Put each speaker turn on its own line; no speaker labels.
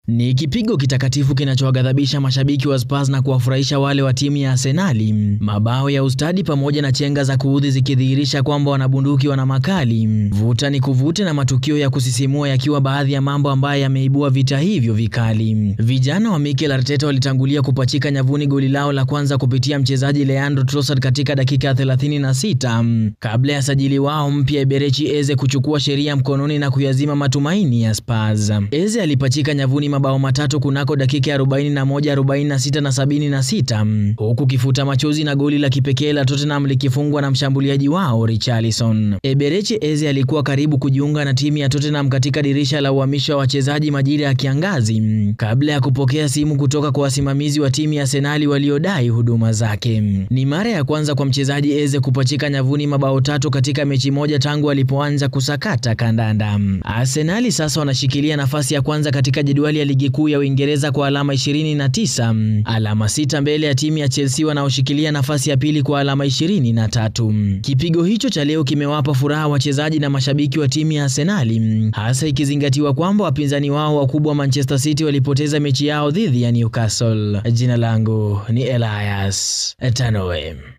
Ni kipigo kitakatifu kinachowaghadhabisha mashabiki wa Spurs na kuwafurahisha wale wa timu ya Arsenali. Mabao ya ustadi pamoja na chenga za kuudhi zikidhihirisha kwamba wanabunduki wana makali. Vuta ni kuvute na matukio ya kusisimua yakiwa baadhi ya mambo ambayo yameibua vita hivyo vikali. Vijana wa Mikel Arteta walitangulia kupachika nyavuni goli lao la kwanza kupitia mchezaji Leandro Trossard katika dakika 36 kabla ya sajili wao mpya Eberechi Eze kuchukua sheria mkononi na kuyazima matumaini ya Spurs. Eze alipachika nyavuni mabao matatu kunako dakika ya 41, 46 na 76, huku kifuta machozi na goli la kipekee la Tottenham likifungwa na mshambuliaji wao Richarlison. Eberechi Eze alikuwa karibu kujiunga na timu ya Tottenham katika dirisha la uhamisho wa wachezaji majira ya kiangazi kabla ya kupokea simu kutoka kwa wasimamizi wa timu ya Arsenal waliodai huduma zake. Ni mara ya kwanza kwa mchezaji Eze kupachika nyavuni mabao tatu katika mechi moja tangu alipoanza kusakata kandanda. Arsenal sasa wanashikilia nafasi ya kwanza katika jedwali ya ligi kuu ya Uingereza kwa alama 29, alama 6 mbele ya timu ya Chelsea wanaoshikilia nafasi ya pili kwa alama 23. Kipigo hicho cha leo kimewapa furaha wachezaji na mashabiki wa timu ya Arsenal, hasa ikizingatiwa kwamba wapinzani wao wakubwa Manchester City walipoteza mechi yao dhidi ya Newcastle. Jina langu ni Elias Tanoe.